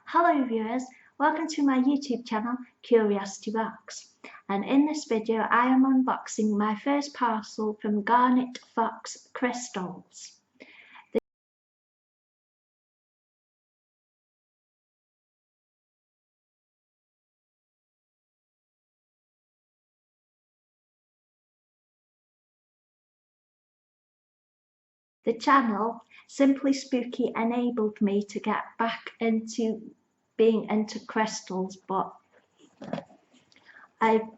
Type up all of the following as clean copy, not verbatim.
Hello viewers, welcome to my YouTube channel Curiosity Box, and in this video I am unboxing my first parcel from Garnet Fox Crystals. The channel Simply Spooky enabled me to get back into being into crystals, but I've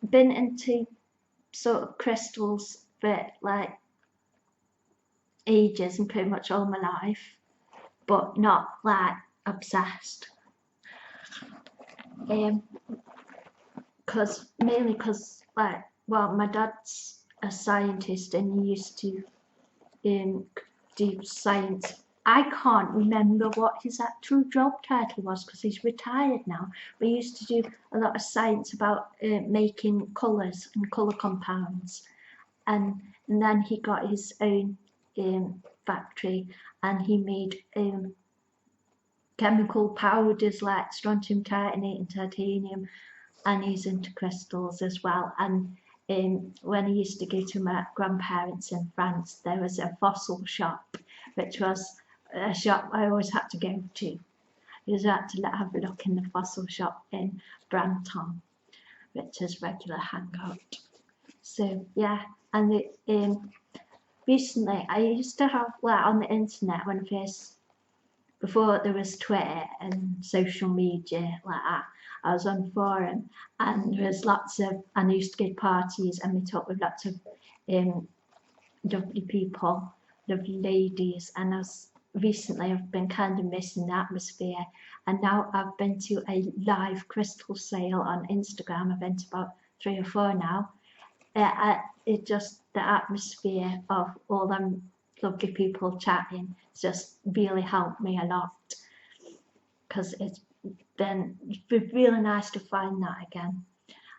been into sort of crystals for like ages and pretty much all my life, but not like obsessed. Mainly because my dad's a scientist and he used to do science. I can't remember what his actual job title was because he's retired now. We used to do a lot of science about making colours and colour compounds, and then he got his own factory and he made chemical powders like strontium titanate and titanium, and he's into crystals as well. And when I used to go to my grandparents in France, there was a fossil shop, which was a shop I always had to go to. You just had to have a look in the fossil shop in Branton, which is regular hangout. So yeah, and recently I used to have on the internet when first, before there was Twitter and social media like that, I was on forum and there was lots of, and I used to go to parties and meet up with lots of lovely people, lovely ladies, and recently I've been kind of missing the atmosphere, and now I've been to a live crystal sale on Instagram. I've been to about 3 or 4 now. It just, the atmosphere of all them lovely people chatting just really helped me a lot, because it's been really nice to find that again.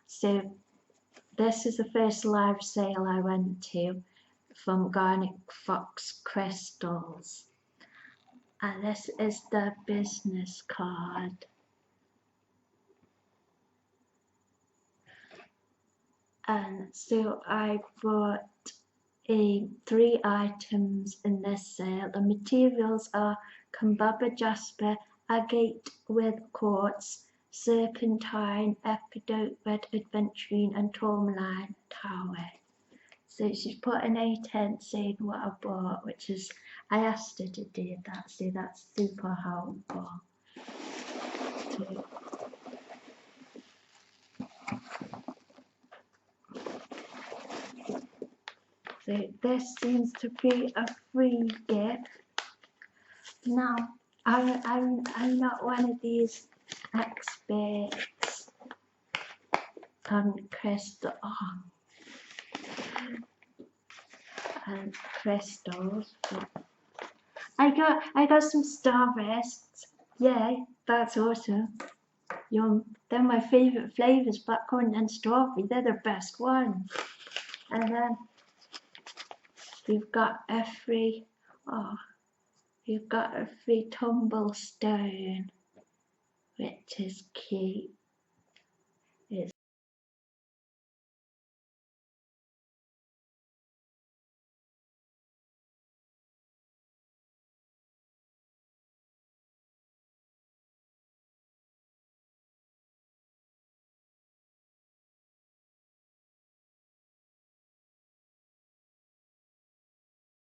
So this is the first live sale I went to from Garnet Fox Crystals, and this is the business card. And so I bought 3 items in this sale. The materials are Kambaba jasper, agate with quartz, serpentine, epidote, red adventurine, and tourmaline tower. So she's put an 8 saying what I bought, which is, I asked her to do that, so that's super helpful. So this seems to be a free gift. Now, I'm not one of these experts on crystals and crystals. I got some Starbursts. Yay, that's awesome. Yum. They're my favourite flavours, blackcurrant and strawberry. They're the best ones. And then we've got a free tumble stone, which is cute. It's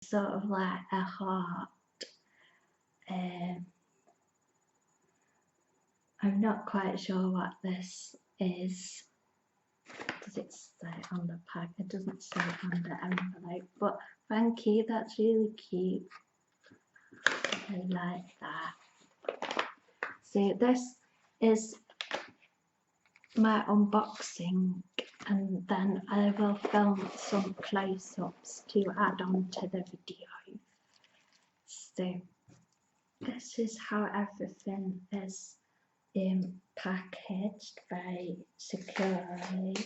sort of like a heart. I'm not quite sure what this is. Does it say on the pack? It doesn't say on the envelope, but thank you, that's really cute. I like that. So this is my unboxing, and then I will film some close-ups to add on to the video. So this is how everything is packaged very securely.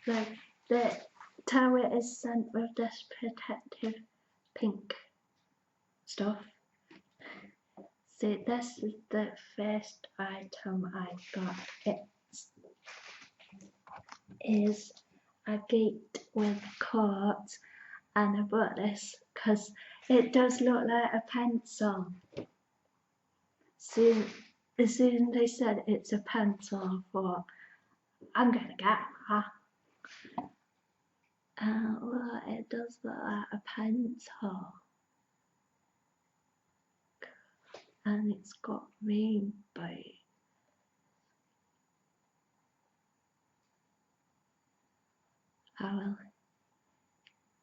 Like the tower is sent with this protective pink stuff. See, this is the first item I got. It is a gate with cords, and I bought this because it does look like a pencil. So as soon as they said it's a pencil, I thought, I'm gonna get that. Look, it does look like a pencil. And it's got rainbow. I will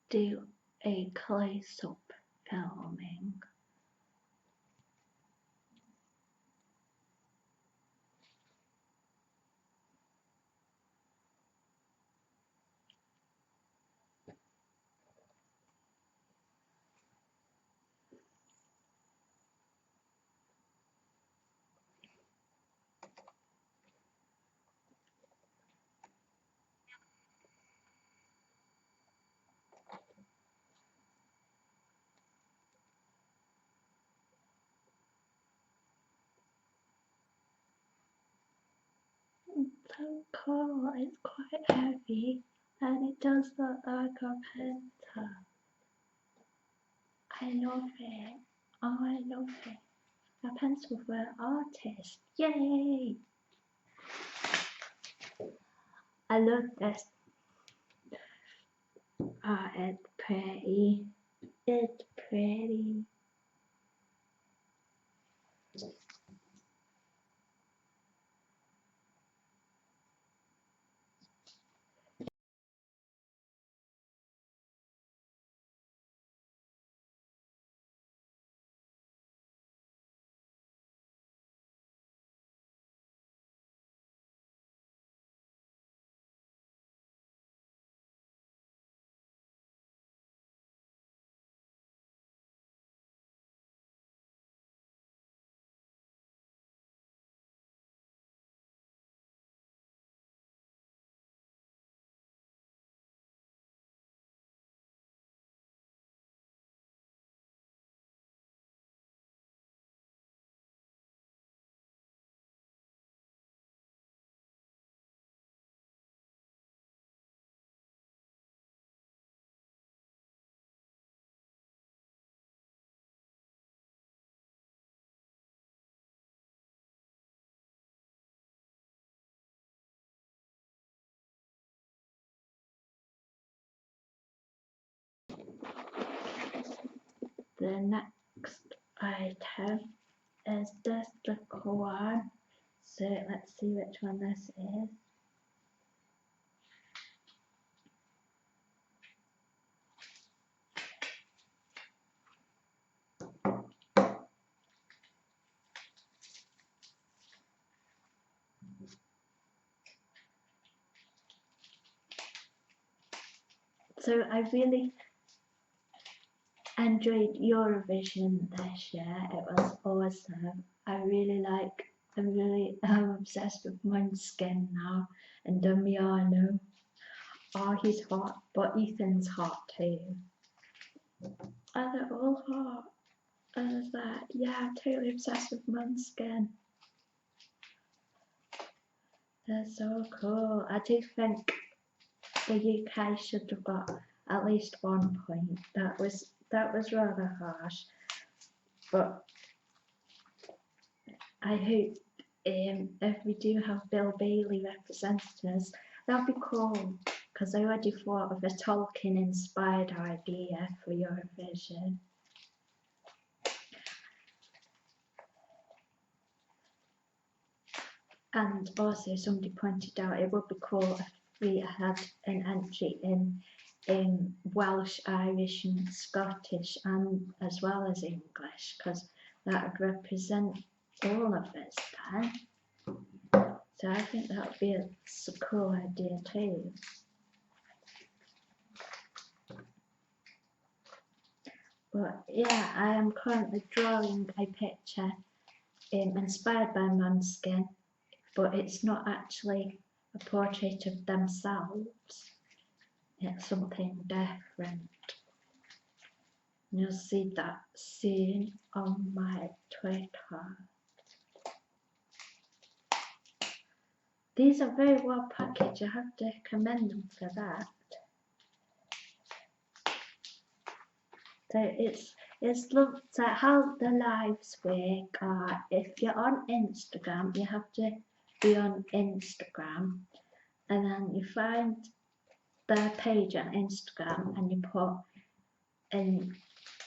do a close-up filming. So cool, it's quite heavy and it does look like a pencil. I love it. Oh, I love it. A pencil for an artist. Yay! I love this. It's pretty. It's pretty. The next item is this little one. So let's see which one this is. So I really enjoyed Eurovision this year. It was awesome. I'm obsessed with Måneskin now and Damiano. Oh, he's hot, but Ethan's hot too. And they're all hot. And I was like, yeah, totally obsessed with Måneskin. They're so cool. I do think the UK should have got at least 1 point. That was rather harsh, but I hope if we do have Bill Bailey representing us, that'd be cool. Because I already thought of a Tolkien-inspired idea for Eurovision. And also somebody pointed out it would be cool if we had an entry in Welsh, Irish and Scottish and as well as English, because that would represent all of us then. So I think that would be a cool idea too. But yeah, I am currently drawing a picture inspired by Måneskin, but it's not actually a portrait of themselves. It's something different. You'll see that soon on my Twitter. These are very well packaged. I have to commend them for that. So it's looked at how the lives work. If you're on Instagram, you have to be on Instagram, and then you find their page on Instagram, and you put and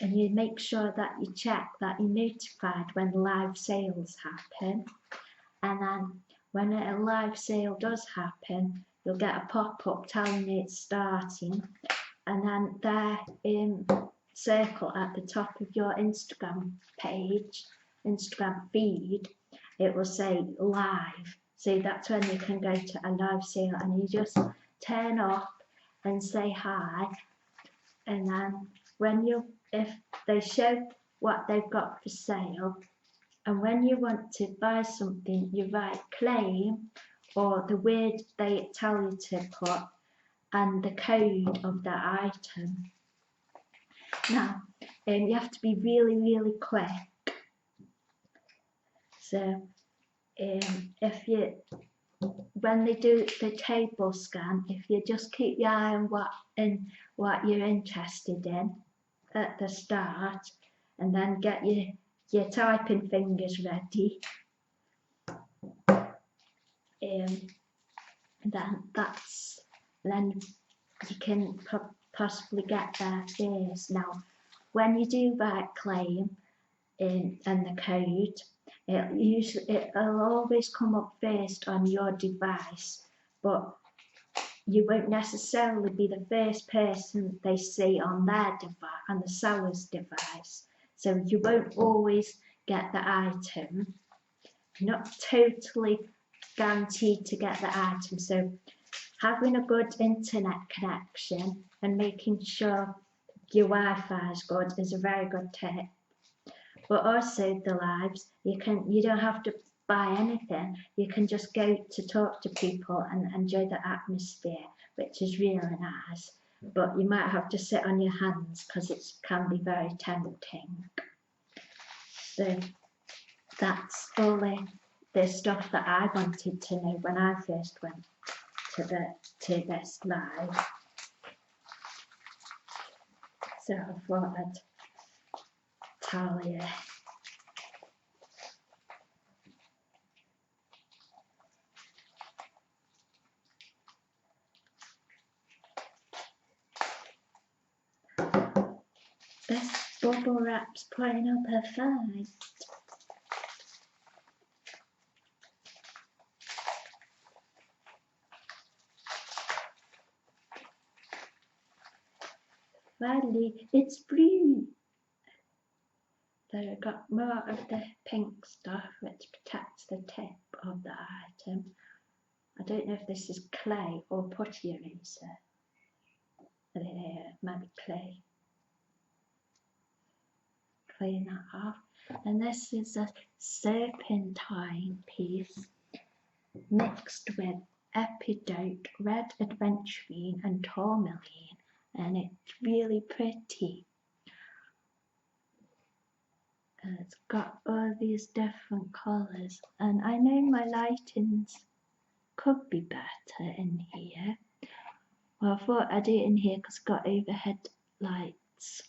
you make sure that you check that you're notified when live sales happen, and then when a live sale does happen, you'll get a pop-up telling you it's starting, and then there in circle at the top of your Instagram page, Instagram feed, it will say live. So that's when you can go to a live sale, and you just turn up and say hi, and then if they show what they've got for sale, and when you want to buy something, you write claim or the word they tell you to put and the code of the item. Now, you have to be really, really quick. So, when they do the table scan, if you just keep your eye on what you're interested in at the start, and then get your typing fingers ready, then you can possibly get there first. Now, when you do write claim and the code, it'll always come up first on your device, but you won't necessarily be the first person they see on their device, on the seller's device. So you won't always get the item. You're not totally guaranteed to get the item. So having a good internet connection and making sure your Wi-Fi is good is a very good tip. But also the lives, you don't have to buy anything. You can just go to talk to people and enjoy the atmosphere, which is really nice. But you might have to sit on your hands because it can be very tempting. So that's all the stuff that I wanted to know when I first went to this live. So I thought I'd tell you. This bubble wrap's putting up a fight. Finally, it's blue. So I've got more of the pink stuff which protects the tip of the item. I don't know if this is clay or putty eraser. I don't know, it might be clay. Clean that off. And this is a serpentine piece mixed with epidote, red adventurine and tourmaline, and it's really pretty. And it's got all these different colours, and I know my lightings could be better in here. Well, I thought I'd do it in here because it's got overhead lights.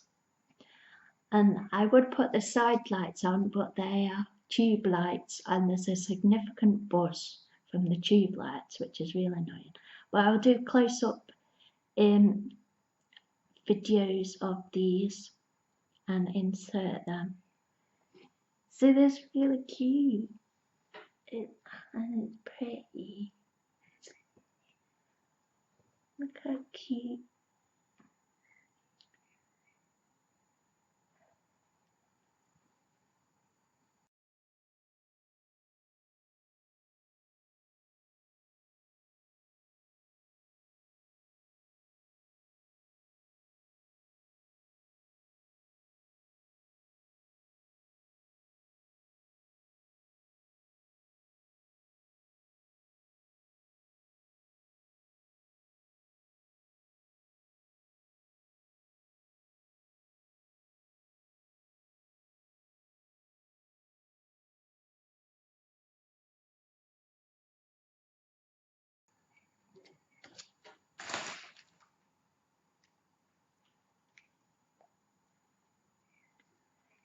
And I would put the side lights on, but they are tube lights and there's a significant buzz from the tube lights, which is really annoying. But I'll do close-up videos of these and insert them. So this is really cute. And it's pretty. Look how cute.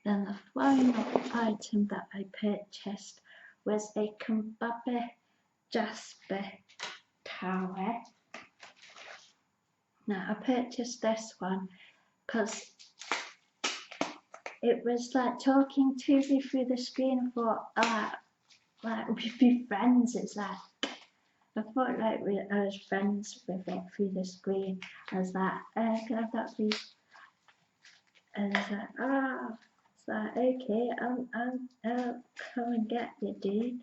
Then the final item that I purchased was a Kumbaba Jasper tower. Now I purchased this one because it was like talking to me through the screen. I thought, like we'd be friends. It's like I thought like I was friends with it through the screen. I was like, can I have that please? And it's like, it's like okay, I'll come and get you, dude.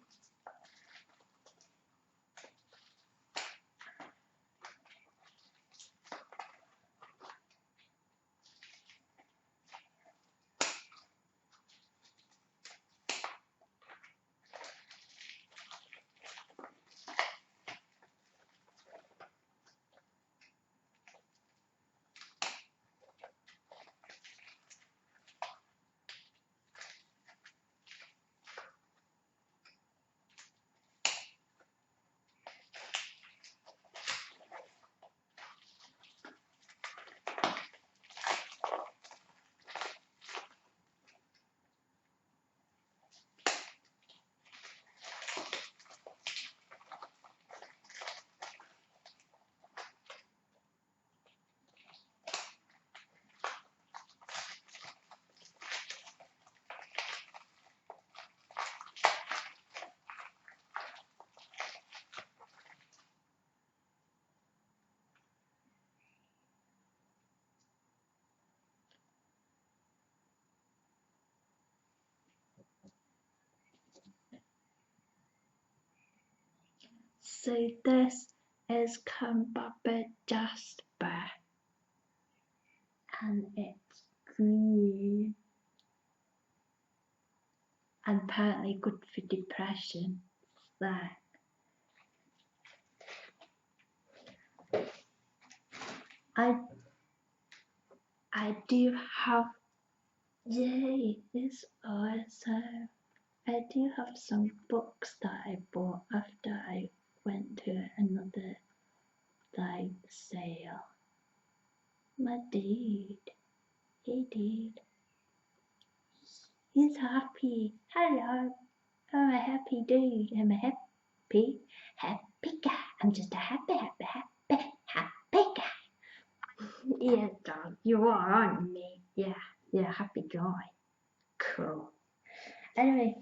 So this is Kumbaba Jasper, and it's green, and apparently good for depression. Like I do have, yay, it's awesome. I do have some books that I bought after I went to another like sale. My dude, hey dude, he's happy. Hello, I'm a happy dude. I'm a happy guy. I'm just a happy guy. Yeah, dog, you are, aren't you? Yeah, you're a happy guy. Cool. Anyway,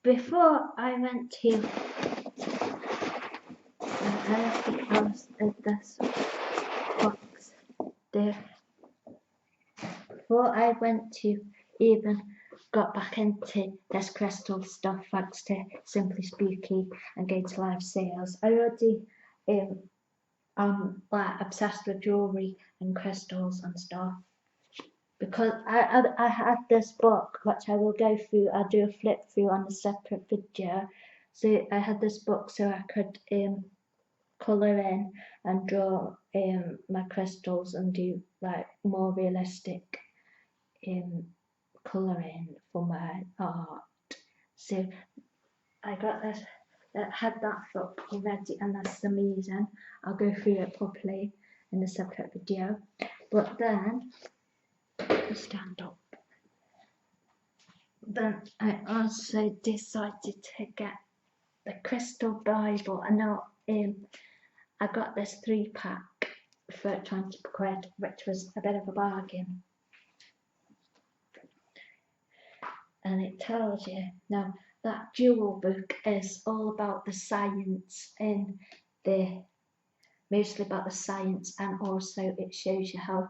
before I went to this box there, before I went to even got back into this crystal stuff thanks to Simply Spooky and going to live sales. I already I'm like obsessed with jewellery and crystals and stuff. Because I had this book which I will go through. I'll do a flip through on a separate video. So I had this book so I could colour in and draw my crystals and do like more realistic colouring for my art. So I got this. I had that book already, and that's amazing. I'll go through it properly in a separate video. But then stand up. Then I also decided to get the Crystal Bible. I know I got this 3-pack for 20 quid, which was a bit of a bargain. And it tells you now that jewel book is all about the science in the mostly about the science, and also it shows you how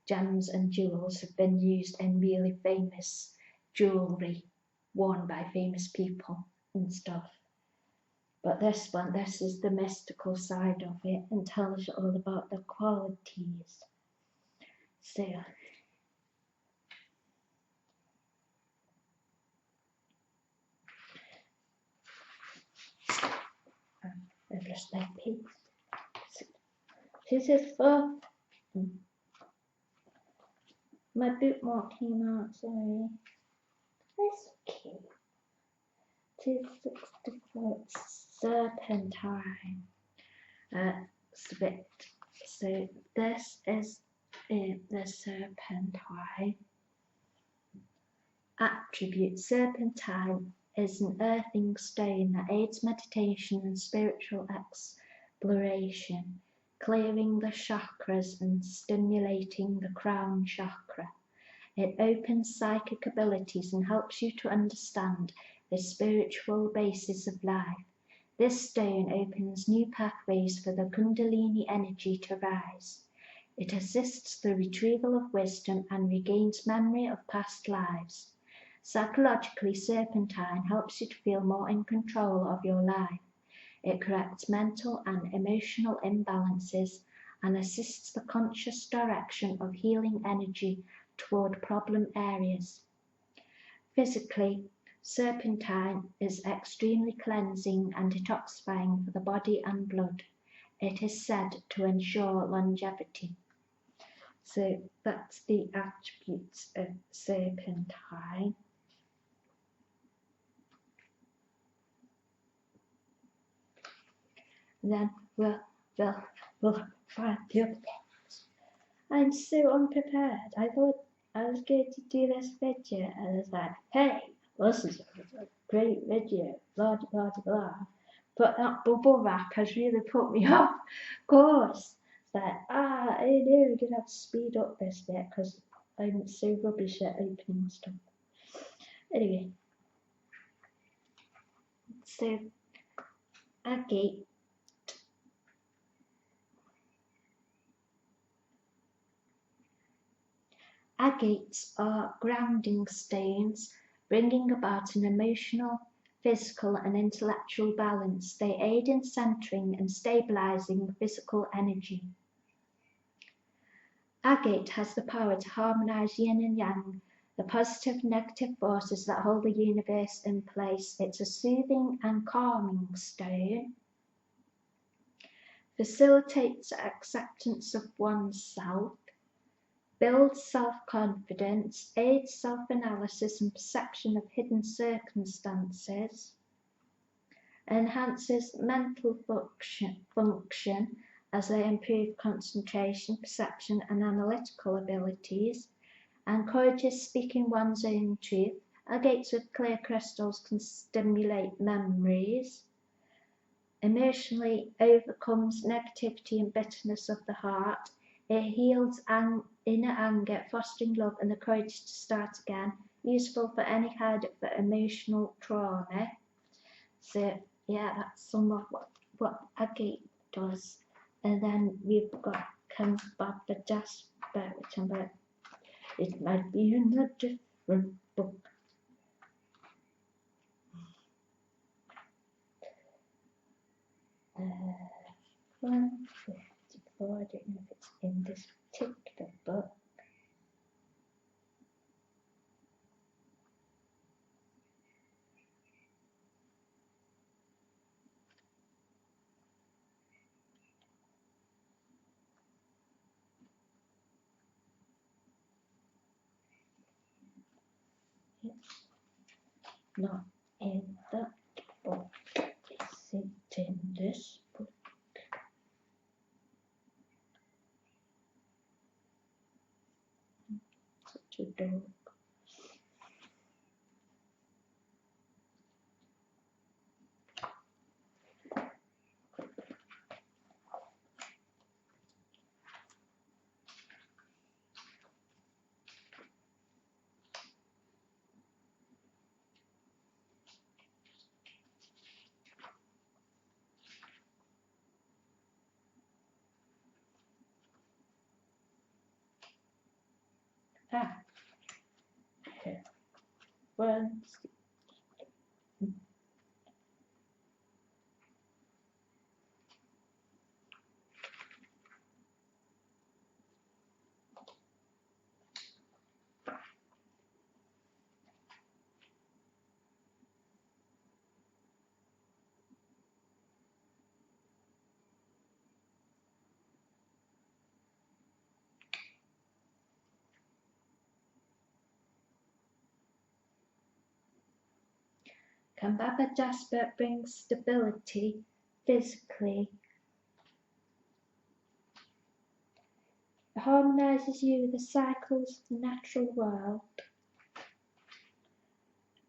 gems and jewels have been used in really famous jewellery worn by famous people and stuff. But this one, this is the mystical side of it and tells you all about the qualities. So, I've lost my page. This is for my bookmark came out, sorry. That's okay. 264 serpentine. So this is the serpentine. Attribute: serpentine is an earthing stone that aids meditation and spiritual exploration, clearing the chakras and stimulating the crown chakra. It opens psychic abilities and helps you to understand the spiritual basis of life. This stone opens new pathways for the Kundalini energy to rise. It assists the retrieval of wisdom and regains memory of past lives. Psychologically, serpentine helps you to feel more in control of your life. It corrects mental and emotional imbalances and assists the conscious direction of healing energy toward problem areas. Physically, serpentine is extremely cleansing and detoxifying for the body and blood. It is said to ensure longevity. So that's the attributes of serpentine. Then we'll find the other things. I'm so unprepared. I thought I was going to do this video and I was like, hey, this is a great video, blah blah blah. But that bubble wrap has really put me off course. It's like, I know we're gonna have to speed up this bit because I'm so rubbish at opening stuff. Anyway, so agate. Agates are grounding stones, bringing about an emotional, physical and intellectual balance. They aid in centering and stabilizing physical energy. Agate has the power to harmonize yin and yang, the positive and negative forces that hold the universe in place. It's a soothing and calming stone. Facilitates acceptance of oneself. Builds self-confidence, aids self-analysis and perception of hidden circumstances, enhances mental function as they improve concentration, perception and analytical abilities, encourages speaking one's own truth. Agates with clear crystals can stimulate memories, emotionally overcomes negativity and bitterness of the heart. It heals inner anger, fostering love and the courage to start again. Useful for any kind of emotional trauma. So yeah, that's some of what agate does. And then we've got comes back the jasper, which I'm like, it might be in a different book. 154, I don't know if it's in this particular book. It's not in that book. Is it in this book? Such a dog. Here. One. Can Baba Jasper bring stability physically? It harmonizes you with the cycles of the natural world.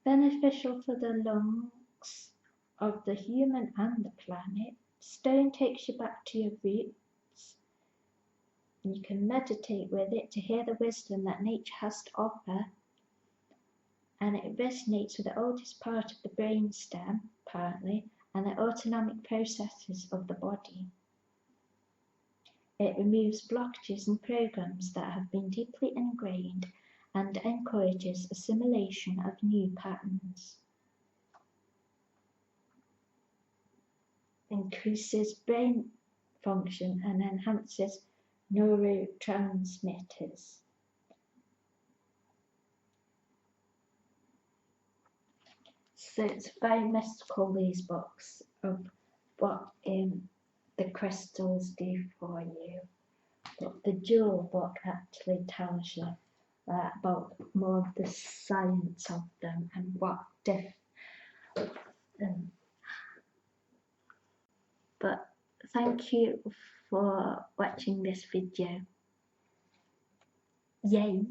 Beneficial for the lungs of the human and the planet. Stone takes you back to your roots. And you can meditate with it to hear the wisdom that nature has to offer. And it resonates with the oldest part of the brainstem, apparently, and the autonomic processes of the body. It removes blockages and programs that have been deeply ingrained and encourages assimilation of new patterns. Increases brain function and enhances neurotransmitters. So it's very mystical, these books, of what the crystals do for you. But the jewel book actually tells you about more of the science of them and what but thank you for watching this video. Yay!